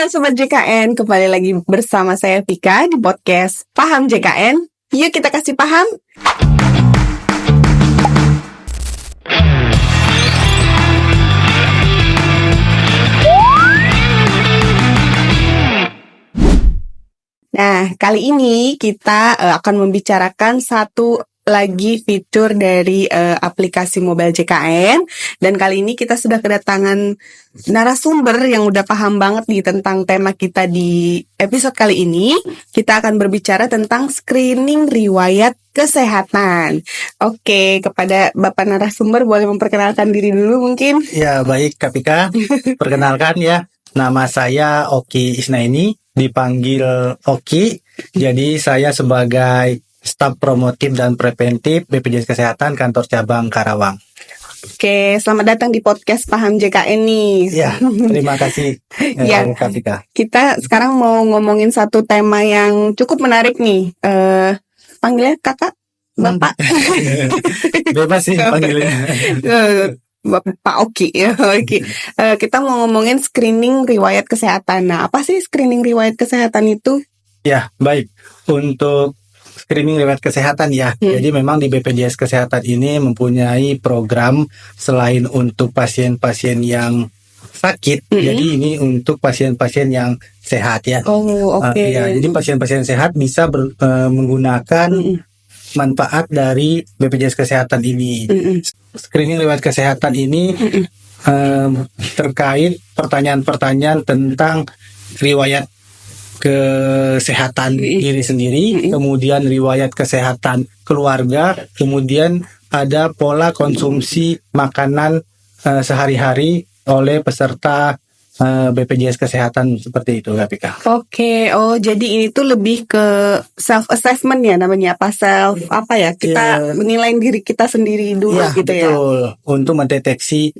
Halo Sobat JKN, kembali lagi bersama saya Vika di podcast Paham JKN. Yuk kita kasih paham. Nah, kali ini kita akan membicarakan satu lagi fitur dari aplikasi mobile JKN. Dan kali ini kita sudah kedatangan narasumber yang udah paham banget nih tentang tema kita di episode kali ini. Kita akan berbicara tentang screening riwayat kesehatan. Oke, kepada Bapak narasumber boleh memperkenalkan diri dulu mungkin? Ya, baik Kak Pika. Perkenalkan ya, nama saya Oki Isnaini, dipanggil Oki. Jadi saya sebagai staf promotif dan preventif BPJS Kesehatan kantor cabang Karawang. Oke, selamat datang di podcast Paham JKN nih. Ya, terima kasih Ya. Kak Pika. Kita sekarang mau ngomongin satu tema yang cukup menarik nih. Panggilnya kakak, bapak. Bebas sih panggilnya. Pak Oki ya. Oke. Kita mau ngomongin screening riwayat kesehatan. Nah, apa sih screening riwayat kesehatan itu? Ya, baik. Untuk screening riwayat kesehatan ya. Jadi memang di BPJS Kesehatan ini mempunyai program selain untuk pasien-pasien yang sakit. Jadi ini untuk pasien-pasien yang sehat ya. Oh, oke. Ya, jadi pasien-pasien sehat bisa menggunakan manfaat dari BPJS Kesehatan ini. Screening riwayat kesehatan ini terkait pertanyaan-pertanyaan tentang riwayat kesehatan diri sendiri, kemudian riwayat kesehatan keluarga, kemudian ada pola konsumsi makanan sehari-hari oleh peserta BPJS Kesehatan seperti itu, Kak Pika. Oke, oh jadi ini tuh lebih ke self assessment ya namanya, apa kita menilai diri kita sendiri dulu gitu betul. ya. Betul, untuk mendeteksi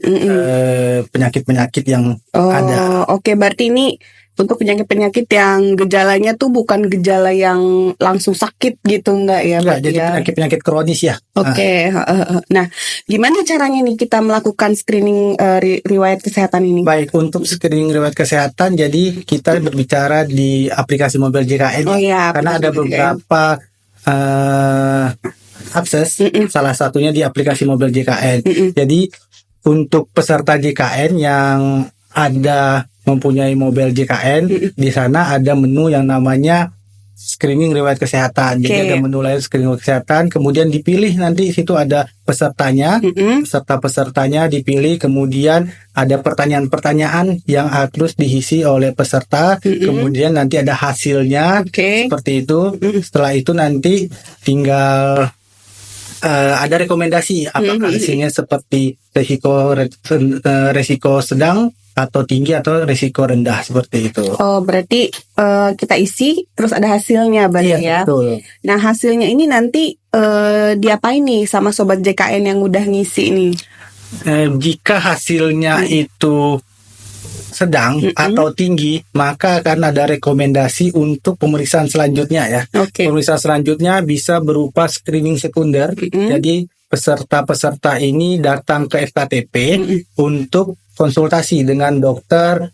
penyakit-penyakit yang ada. Oke, berarti ini untuk penyakit-penyakit yang gejalanya tuh bukan gejala yang langsung sakit gitu, enggak ya? Enggak, jadi penyakit-penyakit kronis ya. Oke. Nah, gimana caranya nih kita melakukan screening riwayat kesehatan ini? Baik, untuk screening riwayat kesehatan, jadi kita berbicara di aplikasi mobile JKN. Oh ya, karena ada beberapa akses, salah satunya di aplikasi mobile JKN. Jadi untuk peserta JKN yang ada mempunyai mobile JKN, di sana ada menu yang namanya screening riwayat kesehatan. Jadi ada menu lain screening riwayat kesehatan, kemudian dipilih nanti situ ada pesertanya, peserta-pesertanya dipilih, kemudian ada pertanyaan-pertanyaan yang harus diisi oleh peserta, kemudian nanti ada hasilnya, seperti itu. Setelah itu nanti tinggal ada rekomendasi apakah hasilnya seperti resiko sedang atau tinggi atau risiko rendah, seperti itu. Oh, berarti kita isi terus ada hasilnya berarti ya. Betul. Nah, hasilnya ini nanti diapain nih sama sobat JKN yang udah ngisi nih? Jika hasilnya itu sedang atau tinggi, maka akan ada rekomendasi untuk pemeriksaan selanjutnya ya. Pemeriksaan selanjutnya bisa berupa screening sekunder. Jadi peserta-peserta ini datang ke FKTP untuk konsultasi dengan dokter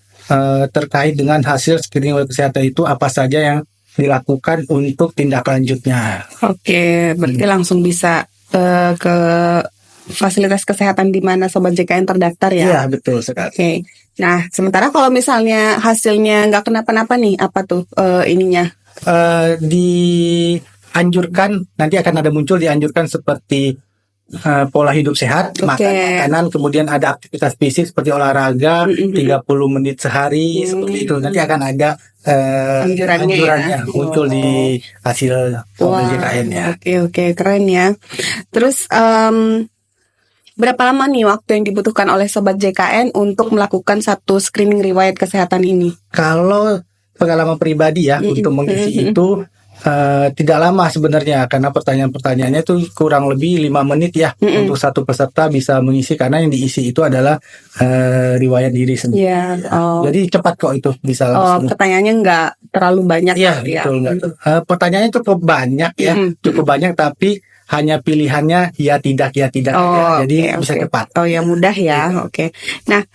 terkait dengan hasil screening kesehatan itu apa saja yang dilakukan untuk tindak lanjutnya. Oke, berarti langsung bisa ke fasilitas kesehatan di mana sobat JKN terdaftar ya? Iya, betul sekali. Nah, sementara kalau misalnya hasilnya nggak kenapa-napa nih, apa tuh ininya? Dianjurkan, nanti akan ada muncul dianjurkan seperti pola hidup sehat, makan makanan, kemudian ada aktivitas fisik seperti olahraga 30 menit sehari, seperti itu. Nanti akan ada anjurannya muncul di hasil JKN ya. Oke, keren ya. Terus berapa lama nih waktu yang dibutuhkan oleh sobat JKN untuk melakukan satu screening riwayat kesehatan ini? Kalau pengalaman pribadi ya untuk mengisi itu tidak lama sebenarnya, karena pertanyaan-pertanyaannya itu kurang lebih 5 menit ya untuk satu peserta bisa mengisi, karena yang diisi itu adalah riwayat diri sendiri. Jadi cepat kok itu bisa langsung. Pertanyaannya nggak terlalu banyak. Iya, betul. Pertanyaannya cukup banyak ya, cukup banyak, tapi hanya pilihannya ya tidak. Jadi bisa cepat. Oh ya, mudah ya. Oke. Nah,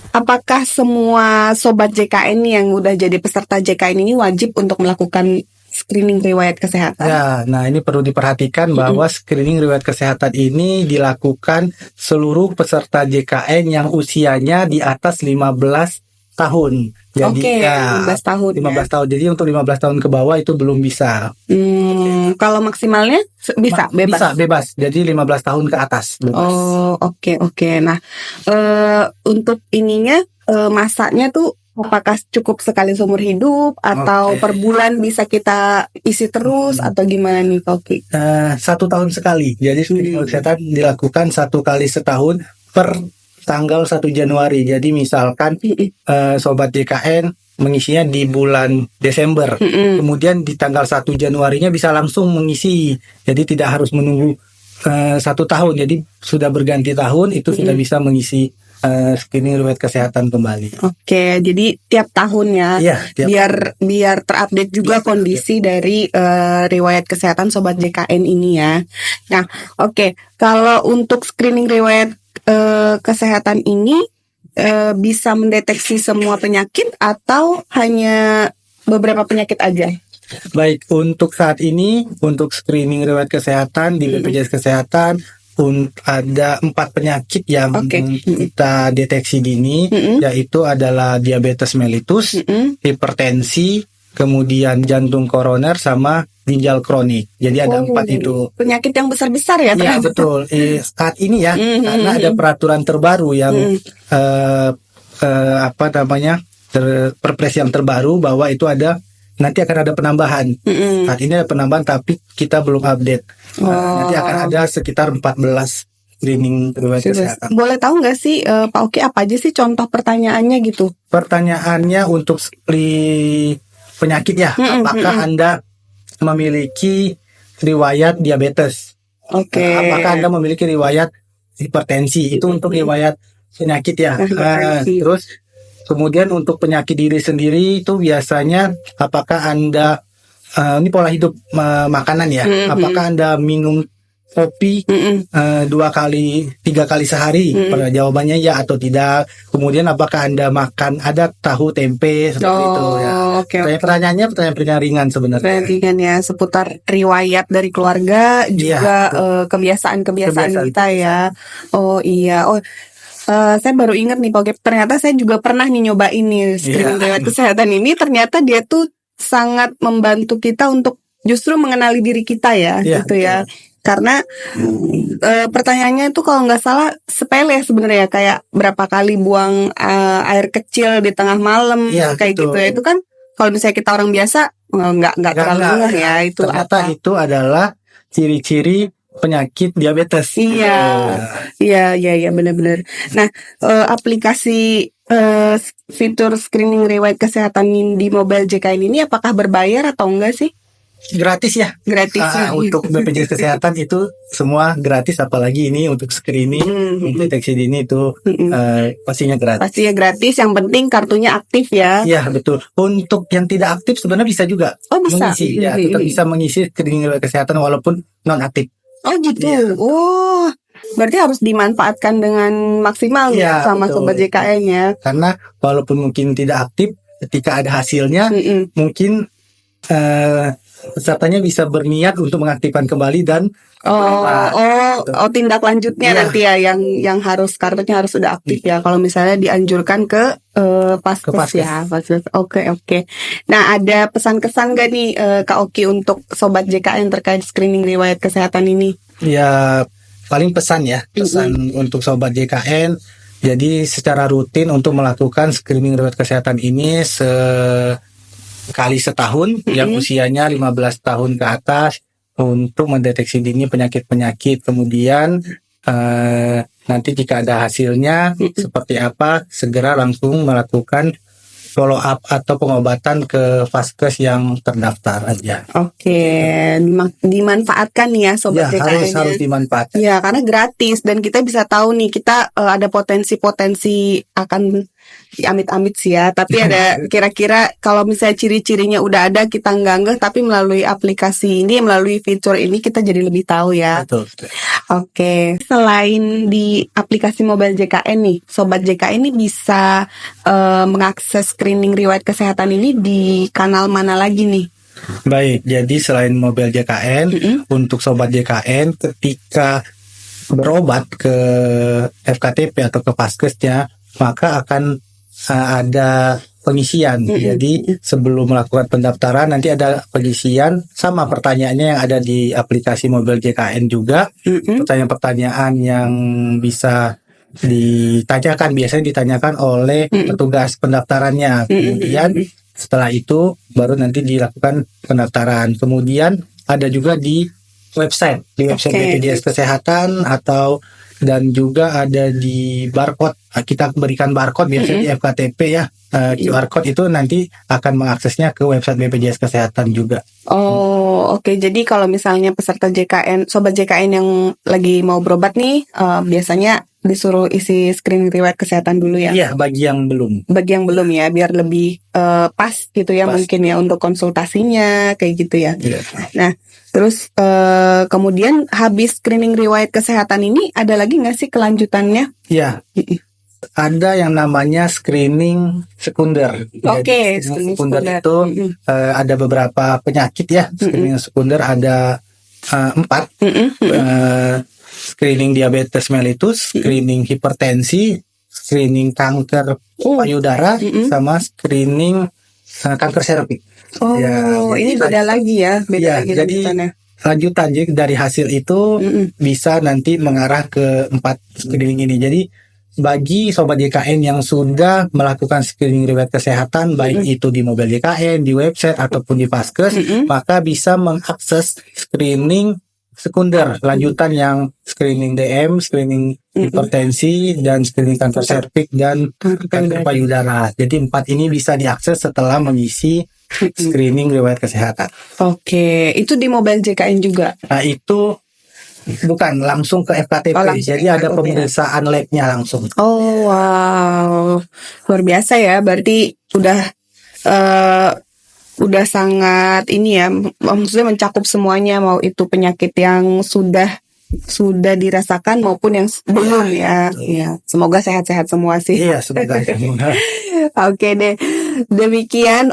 apakah semua sobat JKN yang udah jadi peserta JKN ini wajib untuk melakukan screening riwayat kesehatan? Ya, nah ini perlu diperhatikan bahwa screening riwayat kesehatan ini dilakukan seluruh peserta JKN yang usianya di atas 15 tahun. Jadi Oke, ya 15 tahun 15 tahun. Jadi untuk 15 tahun ke bawah itu belum bisa. Kalau maksimalnya bisa bebas. Bisa bebas. Jadi 15 tahun ke atas bebas. Oh, oke. Nah, untuk ininya masanya tuh apakah cukup sekali seumur hidup atau per bulan bisa kita isi terus atau gimana nih, Oki? 1 tahun sekali. Jadi screening kesehatan dilakukan 1 kali setahun per tanggal 1 Januari. Jadi misalkan sobat JKN mengisinya di bulan Desember. Kemudian di tanggal 1 Januarinya bisa langsung mengisi. Jadi tidak harus menunggu 1 tahun. Jadi sudah berganti tahun itu sudah bisa mengisi screening riwayat kesehatan kembali. Oke, jadi tiap tahun ya. Iya, biar terupdate juga kondisi dari riwayat kesehatan sobat JKN ini ya. Nah, oke. Kalau untuk screening riwayat kesehatan ini bisa mendeteksi semua penyakit atau hanya beberapa penyakit aja? Baik, untuk saat ini untuk screening riwayat kesehatan di BPJS Kesehatan ada 4 penyakit yang kita deteksi dini, yaitu adalah diabetes mellitus, hipertensi, kemudian jantung koroner sama ginjal kronik. Jadi ada 4 itu. Penyakit yang besar-besar ya? Ya betul. Saat ini ya, karena ada peraturan terbaru yang Perpres yang terbaru bahwa itu nanti akan ada penambahan. Saat ini ada penambahan tapi kita belum update. Nanti akan ada sekitar 14 screening riwayat kesehatan. Boleh tahu nggak sih Pak Oki apa aja sih contoh pertanyaannya gitu? Pertanyaannya untuk penyakit ya, apakah Anda memiliki riwayat diabetes? Apakah Anda memiliki riwayat hipertensi? Itu untuk riwayat penyakit ya. Terus kemudian untuk penyakit diri sendiri itu biasanya apakah Anda ini pola hidup makanan ya? Apakah Anda minum kopi 2 kali 3 kali sehari? Jawabannya ya atau tidak. Kemudian apakah Anda makan ada tahu tempe seperti itu ya? Pertanyaannya pertanyaan ringan sebenarnya. Pertanyaan ringan ya seputar riwayat dari keluarga juga kebiasaan-kebiasaan kita ya. Oh iya. Saya baru ingat nih Pak Oki, ternyata saya juga pernah nih nyobain nih screening riwayat kesehatan ini. Ternyata dia tuh sangat membantu kita untuk justru mengenali diri kita ya, gitu ya. Karena pertanyaannya itu kalau nggak salah sepele sebenarnya, kayak berapa kali buang air kecil di tengah malam, kayak gitu ya. Itu kan kalau misalnya kita orang biasa nggak terlalu ya itu. Ternyata itu adalah ciri-ciri penyakit diabetes. Iya, benar-benar. Nah, aplikasi fitur screening riwayat kesehatan di mobile JKN ini apakah berbayar atau enggak sih? Gratis ya. Gratis. Untuk BPJS Kesehatan itu semua gratis, apalagi ini untuk screening, deteksi dini itu pastinya gratis. Pastinya gratis, yang penting kartunya aktif ya. Iya, betul. Untuk yang tidak aktif sebenarnya bisa juga mengisi. Ya, tetap bisa mengisi screening riwayat kesehatan walaupun non aktif. Oh gitu. Oh, berarti harus dimanfaatkan dengan maksimal sama sobat JKN ya. Karena walaupun mungkin tidak aktif, ketika ada hasilnya mungkin pesertanya bisa berniat untuk mengaktifkan kembali dan tindak lanjutnya nanti ya yang harus kartunya harus sudah aktif ya. Kalau misalnya dianjurkan ke Paskes ya. Oke. Nah, ada pesan-kesan gak nih Kak Oki untuk sobat JKN terkait screening riwayat kesehatan ini? Ya, paling pesan untuk sobat JKN. Jadi secara rutin untuk melakukan screening riwayat kesehatan ini sekali setahun yang usianya 15 tahun ke atas untuk mendeteksi dini penyakit-penyakit. Kemudian nanti jika ada hasilnya seperti apa, segera langsung melakukan follow up atau pengobatan ke Paskes yang terdaftar aja. Oke, dimanfaatkan ya sobat JKN. Harus dimanfaatkan. Ya, karena gratis dan kita bisa tahu nih kita ada potensi akan amit-amit sih ya, tapi ada kira-kira kalau misalnya ciri-cirinya udah ada kita nggak tapi melalui aplikasi ini, melalui fitur ini kita jadi lebih tahu ya. Betul. Oke, selain di aplikasi mobile JKN nih, Sobat JKN ini bisa mengakses screening riwayat kesehatan ini di kanal mana lagi nih? Baik, jadi selain mobile JKN, untuk Sobat JKN ketika berobat ke FKTP atau ke Paskesnya, maka akan ada pengisian. Jadi sebelum melakukan pendaftaran nanti ada pengisian, sama pertanyaannya yang ada di aplikasi mobile JKN juga. Pertanyaan-pertanyaan yang bisa ditanyakan, biasanya ditanyakan oleh petugas pendaftarannya. Kemudian setelah itu baru nanti dilakukan pendaftaran. Kemudian ada juga di website BPJS Kesehatan dan juga ada di barcode. Kita berikan barcode biasanya di FKTP ya. QR code itu nanti akan mengaksesnya ke website BPJS Kesehatan juga. Oh, oke. Jadi kalau misalnya peserta JKN, Sobat JKN yang lagi mau berobat nih, biasanya disuruh isi screening riwayat kesehatan dulu ya? Iya, bagi yang belum. Bagi yang belum ya, biar lebih pas gitu ya, Pas. mungkin ya untuk konsultasinya kayak gitu ya. Iya. Nah, terus kemudian habis screening riwayat kesehatan ini ada lagi nggak sih kelanjutannya? Iya. Ada yang namanya screening sekunder. Oke, Jadi, screening sekunder sekunder. itu ada beberapa penyakit ya. Screening sekunder ada 4. Screening diabetes mellitus, screening hipertensi, screening kanker payudara, sama screening kanker serviks. Oh, Ya, ini beda lagi ya, beda Ya, lagi jadi lanjutannya. lanjutan jadi dari hasil itu bisa nanti mengarah ke 4 screening ini. Jadi bagi Sobat JKN yang sudah melakukan screening riwayat kesehatan, baik itu di mobile JKN, di website ataupun di Paskes, maka bisa mengakses screening sekunder lanjutan yang screening DM, screening hipertensi, dan screening kanker serviks dan kanker payudara. Jadi 4 ini bisa diakses setelah mengisi screening riwayat kesehatan. Oke, itu di mobile JKN juga. Nah, itu bukan langsung ke FKTP. Oh, langsung Jadi ada FKTP. pemeriksaan labnya langsung. Oh, wow. Luar biasa ya, berarti udah sangat ini ya, maksudnya mencakup semuanya, mau itu penyakit yang sudah dirasakan maupun yang belum ya. Ya, semoga sehat-sehat semua sih. Iya, semoga. Oke deh, demikian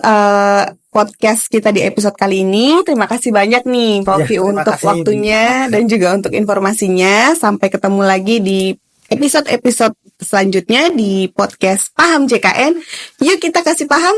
podcast kita di episode kali ini. Terima kasih banyak nih Pak Oki terima untuk kasih. waktunya dan juga untuk informasinya. Sampai ketemu lagi di episode-episode selanjutnya di podcast Paham JKN. Yuk kita kasih paham.